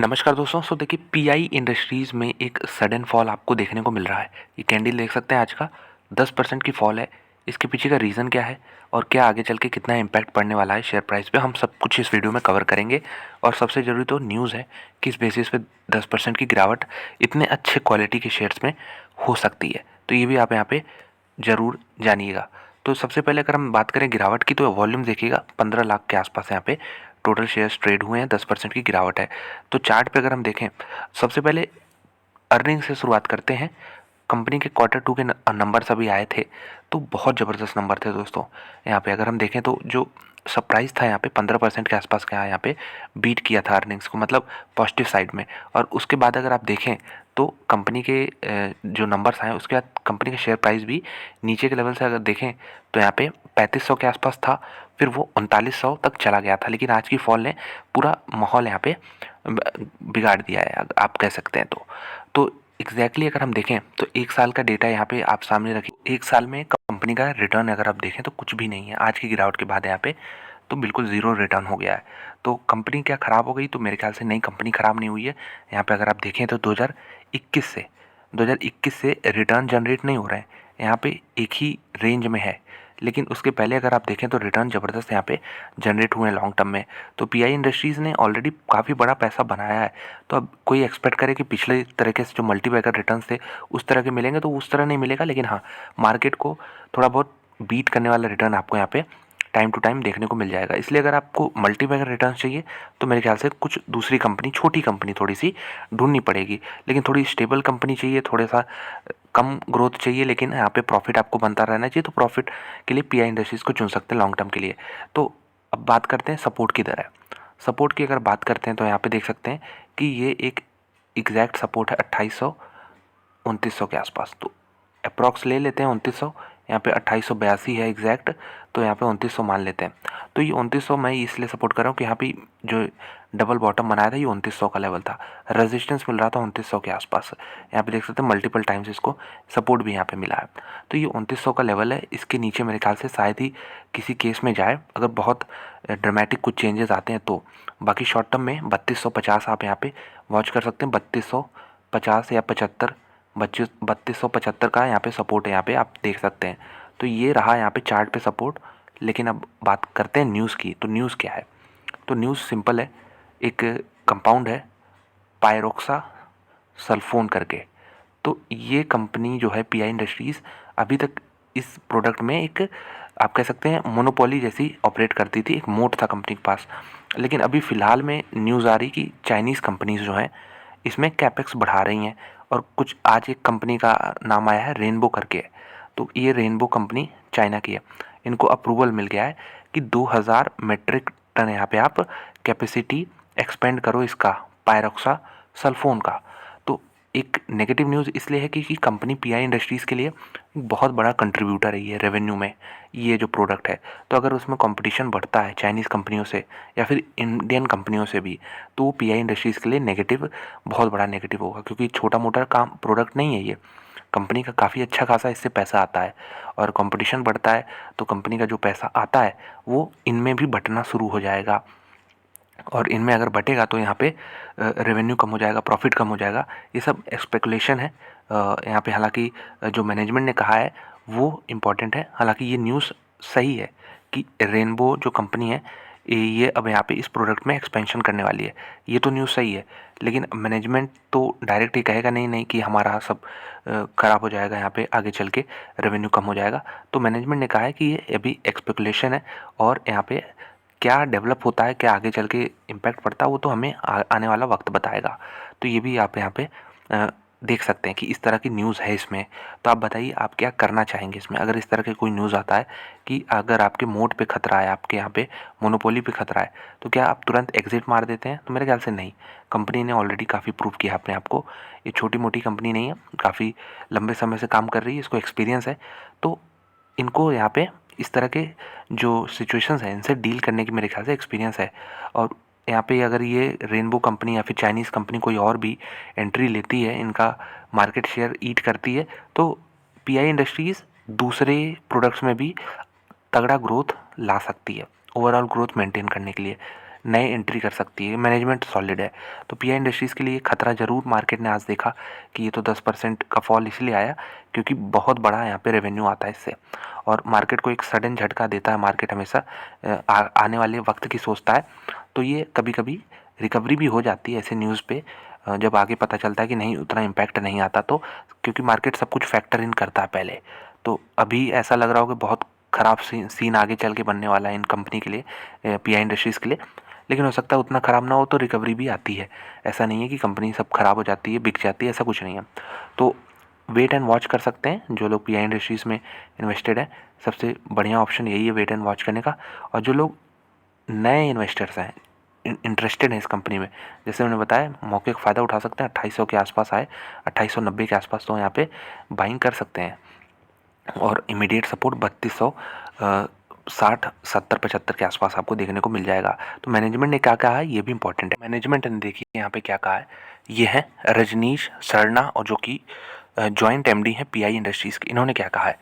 नमस्कार दोस्तों। देखिए पीआई इंडस्ट्रीज़ में एक सडन फॉल आपको देखने को मिल रहा है। ये कैंडल देख सकते हैं, आज का 10% की फॉल है। इसके पीछे का रीज़न क्या है और क्या आगे चल के कितना इम्पैक्ट पड़ने वाला है शेयर प्राइस पे, हम सब कुछ इस वीडियो में कवर करेंगे। और सबसे ज़रूरी तो न्यूज़ है, किस बेसिस पे 10% की गिरावट इतने अच्छे क्वालिटी के शेयर्स में हो सकती है। तो ये भी आप यहाँ पे ज़रूर जानिएगा। तो सबसे पहले अगर हम बात करें गिरावट की, तो वॉल्यूम देखिएगा 15 लाख के आसपास यहाँ पे टोटल शेयर्स ट्रेड हुए हैं। 10% की गिरावट है। तो चार्ट पे अगर हम देखें, सबसे पहले अर्निंग से शुरुआत करते हैं। कंपनी के Q2 के नंबर्स अभी आए थे, तो बहुत ज़बरदस्त नंबर थे दोस्तों। यहाँ पे अगर हम देखें तो जो सरप्राइज़ था यहाँ पे 15% के आसपास का यहाँ पे बीट किया था अर्निंग्स को, मतलब पॉजिटिव साइड में। और उसके बाद अगर आप देखें तो कंपनी के जो नंबर्स आए उसके बाद कंपनी का शेयर प्राइस भी नीचे के लेवल से अगर देखें तो यहाँ पे 3500 के आसपास था, फिर वो 3900 तक चला गया था। लेकिन आज की फॉल ने पूरा माहौल यहाँ पे बिगाड़ दिया है, आप कह सकते हैं। तो एग्जैक्टली अगर हम देखें तो एक साल का डेटा यहाँ पे आप सामने रखिए। एक साल में कंपनी का रिटर्न अगर आप देखें तो कुछ भी नहीं है आज की गिरावट के बाद यहाँ पे, तो बिल्कुल ज़ीरो रिटर्न हो गया है। तो कंपनी क्या ख़राब हो गई? तो मेरे ख्याल से नहीं, कंपनी ख़राब नहीं हुई है। यहाँ पे अगर आप देखें तो 2021 से रिटर्न जनरेट नहीं हो रहे हैं, यहाँ पे एक ही रेंज में है। लेकिन उसके पहले अगर आप देखें तो रिटर्न ज़बरदस्त यहाँ पे जनरेट हुए हैं लॉन्ग टर्म में। तो पीआई इंडस्ट्रीज़ ने ऑलरेडी काफ़ी बड़ा पैसा बनाया है। तो अब कोई एक्सपेक्ट करे कि पिछले तरीके से जो मल्टीबैगर रिटर्न्स थे उस तरह के मिलेंगे, तो उस तरह नहीं मिलेगा। लेकिन हाँ, मार्केट को थोड़ा बहुत बीट करने वाला रिटर्न आपको यहाँ पे टाइम टू टाइम देखने को मिल जाएगा। इसलिए अगर आपको मल्टीबैगर रिटर्न चाहिए तो मेरे ख्याल से कुछ दूसरी कंपनी, छोटी कंपनी थोड़ी सी ढूंढनी पड़ेगी। लेकिन थोड़ी स्टेबल कंपनी चाहिए, थोड़ा सा कम ग्रोथ चाहिए, लेकिन यहाँ पे प्रॉफिट आपको बनता रहना चाहिए। तो प्रॉफिट के लिए पीआई इंडस्ट्रीज़ को चुन सकते हैं लॉन्ग टर्म के लिए। तो अब बात करते हैं सपोर्ट की तरह। सपोर्ट की अगर बात करते हैं तो यहाँ पे देख सकते हैं कि ये एक एग्जैक्ट सपोर्ट है 2800-2900 के आसपास। तो अप्रॉक्स ले लेते हैं 2900, यहाँ पे 2882 है एग्जैक्ट, तो यहाँ पे 2900 मान लेते हैं। तो ये 2900 मैं इसलिए सपोर्ट कर रहा हूँ कि यहाँ पे जो डबल बॉटम बनाया था ये 2900 का लेवल था, रेजिस्टेंस मिल रहा था 2900 के आसपास। यहाँ पे देख सकते हैं मल्टीपल टाइम्स इसको सपोर्ट भी यहाँ पे मिला है। तो ये 2900 का लेवल है, इसके नीचे मेरे ख्याल से शायद ही किसी केस में जाए, अगर बहुत ड्रामेटिक कुछ चेंजेस आते हैं तो। बाकी शॉर्ट टर्म में 3250 आप यहाँ पे वॉच कर सकते हैं। 3250 या 75, 3275 का यहाँ पे सपोर्ट है, यहाँ पे आप देख सकते हैं। तो ये रहा यहाँ पे चार्ट पे सपोर्ट। लेकिन अब बात करते हैं न्यूज़ की। तो न्यूज़ क्या है? तो न्यूज़ सिंपल है, एक कंपाउंड है पायरोक्सा सल्फोन करके। तो ये कंपनी जो है पीआई इंडस्ट्रीज़ अभी तक इस प्रोडक्ट में एक, आप कह सकते हैं मोनोपोली जैसी ऑपरेट करती थी, एक मोट था कंपनी के पास। लेकिन अभी फ़िलहाल में न्यूज़ आ रही कि चाइनीज़ कंपनीज़ जो हैं इसमें कैपेक्स बढ़ा रही हैं। और कुछ आज एक कंपनी का नाम आया है रेनबो करके। तो ये रेनबो कंपनी चाइना की है, इनको अप्रूवल मिल गया है कि 2000 मेट्रिक टन यहाँ पे आप कैपेसिटी एक्सपेंड करो इसका, पायरोक्सा सल्फोन का। तो एक नेगेटिव न्यूज़ इसलिए है कि कंपनी पीआई इंडस्ट्रीज़ के लिए एक बहुत बड़ा कंट्रीब्यूटर है ये रेवेन्यू में, ये जो प्रोडक्ट है। तो अगर उसमें कंपटीशन बढ़ता है चाइनीज़ कंपनियों से या फिर इंडियन कंपनियों से भी, तो वो पीआई इंडस्ट्रीज़ के लिए नेगेटिव, बहुत बड़ा नेगेटिव होगा। क्योंकि छोटा मोटा काम प्रोडक्ट नहीं है ये, कंपनी का काफ़ी अच्छा खासा इससे पैसा आता है। और कंपटीशन बढ़ता है तो कंपनी का जो पैसा आता है वो इनमें भी बँटना शुरू हो जाएगा। और इनमें अगर बटेगा तो यहाँ पे रेवेन्यू कम हो जाएगा, प्रॉफिट कम हो जाएगा। ये सब स्पेकुलेशन है यहाँ पे। हालांकि जो मैनेजमेंट ने कहा है वो इम्पॉर्टेंट है। हालांकि ये न्यूज़ सही है कि रेनबो जो कंपनी है ये अब यहाँ पे इस प्रोडक्ट में एक्सपेंशन करने वाली है, ये तो न्यूज़ सही है। लेकिन मैनेजमेंट तो डायरेक्ट ही कहेगा नहीं नहीं कि हमारा सब ख़राब हो जाएगा, यहाँ पे आगे चल के रेवेन्यू कम हो जाएगा। तो मैनेजमेंट ने कहा है कि ये अभी स्पेकुलेशन है, और यहाँ पे क्या डेवलप होता है, क्या आगे चल के इम्पैक्ट पड़ता है, वो तो हमें आने वाला वक्त बताएगा। तो ये भी आप यहाँ पे देख सकते हैं कि इस तरह की न्यूज़ है इसमें। तो आप बताइए आप क्या करना चाहेंगे इसमें, अगर इस तरह के कोई न्यूज़ आता है कि अगर आपके मोड पे खतरा है, आपके यहाँ पे मोनोपोली पे खतरा है, तो क्या आप तुरंत एग्जिट मार देते हैं? तो मेरे ख्याल से नहीं। कंपनी ने ऑलरेडी काफ़ी प्रूव किया अपने आप को, ये छोटी मोटी कंपनी नहीं है, काफ़ी लंबे समय से काम कर रही है, इसको एक्सपीरियंस है। तो इनको यहाँ पे इस तरह के जो सिचुएशंस हैं इनसे डील करने की मेरे ख्याल से एक्सपीरियंस है। और यहाँ पे अगर ये रेनबो कंपनी या फिर चाइनीज़ कंपनी कोई और भी एंट्री लेती है, इनका मार्केट शेयर ईट करती है, तो पीआई इंडस्ट्रीज़ दूसरे प्रोडक्ट्स में भी तगड़ा ग्रोथ ला सकती है, ओवरऑल ग्रोथ मेंटेन करने के लिए। नए एंट्री कर सकती है, मैनेजमेंट सॉलिड है। तो पीआई इंडस्ट्रीज़ के लिए खतरा ज़रूर मार्केट ने आज देखा कि ये तो 10% का फॉल इसलिए आया क्योंकि बहुत बड़ा यहाँ पे रेवेन्यू आता है इससे, और मार्केट को एक सडन झटका देता है। मार्केट हमेशा आने वाले वक्त की सोचता है, तो ये कभी कभी रिकवरी भी हो जाती है ऐसे न्यूज़ पे जब आगे पता चलता है कि नहीं उतना इम्पैक्ट नहीं आता, तो क्योंकि मार्केट सब कुछ फैक्टर इन करता है पहले। तो अभी ऐसा लग रहा हो कि बहुत ख़राब सीन आगे चल के बनने वाला है इन कंपनी के लिए, पीआई इंडस्ट्रीज़ के लिए, लेकिन हो सकता है उतना ख़राब ना हो तो रिकवरी भी आती है। ऐसा नहीं है कि कंपनी सब ख़राब हो जाती है, बिक जाती है, ऐसा कुछ नहीं है। तो वेट एंड वॉच कर सकते हैं जो लोग पीआई इंडस्ट्रीज़ में इन्वेस्टेड है। सबसे बढ़िया ऑप्शन यही है वेट एंड वॉच करने का। और जो लोग नए इन्वेस्टर्स हैं, इंटरेस्टेड हैं इस कंपनी में, जैसे मैंने बताया मौके का फ़ायदा उठा सकते हैं। 2800 के आसपास आए, 2890 के आसपास, तो यहाँ पे बाइंग कर सकते हैं। और इमीडिएट सपोर्ट 3260, 70, 75 के आसपास आपको देखने को मिल जाएगा। तो मैनेजमेंट ने क्या कहा है ये भी इंपॉर्टेंट है। मैनेजमेंट ने देखिए यहाँ पे क्या कहा है, ये है रजनीश सरना, और जो कि जॉइंट एमडी है पीआई इंडस्ट्रीज़ के। इन्होंने क्या कहा है,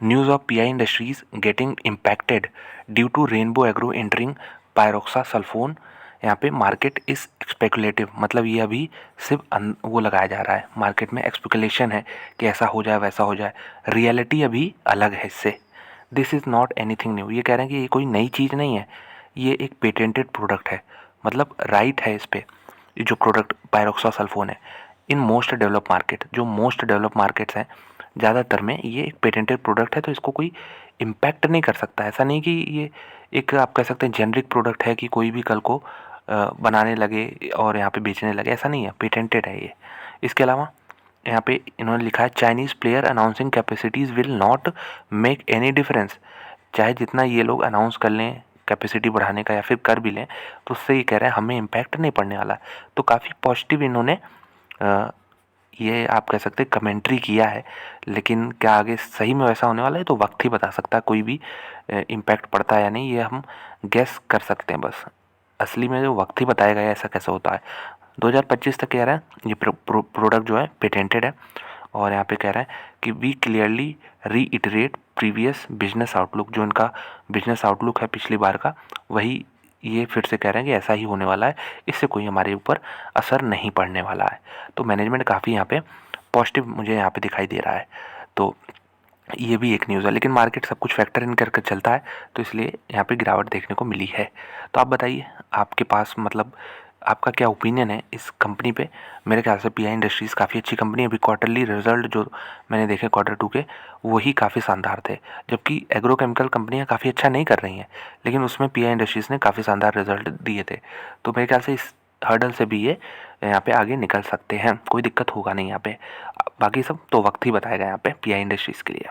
news of PI industries getting impacted due to Rainbow Agro entering pyroxasulfone. यहाँ पे मार्केट इज स्पेकुलेटिव, मतलब ये अभी सिर्फ वो लगाया जा रहा है, मार्केट में एक्सपेकुलेशन है कि ऐसा हो जाए वैसा हो जाए, रियलिटी अभी अलग है इससे। This is not anything new, ये कह रहे हैं कि ये कोई नई चीज़ नहीं है, ये एक पेटेंटेड प्रोडक्ट है, मतलब राइट है इस पर। ये जो प्रोडक्ट पायरोक्सा सल्फोन है, इन मोस्ट डेवलप मार्केट, जो मोस्ट डेवलप मार्केट्स हैं ज़्यादातर में ये एक पेटेंटेड प्रोडक्ट है, तो इसको कोई इम्पैक्ट नहीं कर सकता। ऐसा नहीं कि ये एक आप कह सकते हैं जेनरिक प्रोडक्ट है कि कोई भी कल को बनाने लगे और यहाँ पे बेचने लगे, ऐसा नहीं है, पेटेंटेड है ये। इसके अलावा यहाँ पे इन्होंने लिखा है Chinese player announcing capacities will not make any difference. चाहे जितना ये लोग अनाउंस कर लें कैपेसिटी बढ़ाने का या फिर कर भी लें, तो उससे ये कह रहे हैं हमें इम्पैक्ट नहीं पड़ने वाला। तो काफ़ी पॉजिटिव इन्होंने ये आप कह सकते हैं कमेंट्री किया है, लेकिन क्या आगे सही में वैसा होने वाला है तो वक्त ही बता सकता है। कोई भी इम्पैक्ट पड़ता है या नहीं ये हम गेस कर सकते हैं बस, असली में जो वक्त ही बताएगा ऐसा कैसे होता है। 2025 तक कह रहा है ये प्रोडक्ट जो है पेटेंटेड है। और यहाँ पे कह रहा है कि we clearly reiterate previous business outlook, जो इनका बिजनेस आउटलुक है पिछली बार का, वही ये फिर से कह रहे हैं कि ऐसा ही होने वाला है, इससे कोई हमारे ऊपर असर नहीं पड़ने वाला है। तो मैनेजमेंट काफ़ी यहाँ पे पॉजिटिव मुझे यहाँ पे दिखाई दे रहा है। तो ये भी एक न्यूज़ है, लेकिन मार्केट सब कुछ फैक्टर इन करके चलता है, तो इसलिए यहाँ पे गिरावट देखने को मिली है। तो आप बताइए आपके पास मतलब आपका क्या ओपिनियन है इस कंपनी पे। मेरे ख्याल से पीआई इंडस्ट्रीज़ काफ़ी अच्छी कंपनी है। अभी क्वार्टरली रिजल्ट जो मैंने देखे Q2 के, वही काफ़ी शानदार थे, जबकि एग्रोकेमिकल कंपनियां काफ़ी अच्छा नहीं कर रही हैं, लेकिन उसमें पीआई इंडस्ट्रीज़ ने काफ़ी शानदार रिजल्ट दिए थे। तो मेरे ख्याल से इस हर्डल से भी ये यहाँ पे आगे निकल सकते हैं, कोई दिक्कत होगा नहीं यहाँ पे। बाकी सब तो वक्त ही बताएगा यहाँ पे पीआई इंडस्ट्रीज़ के लिए।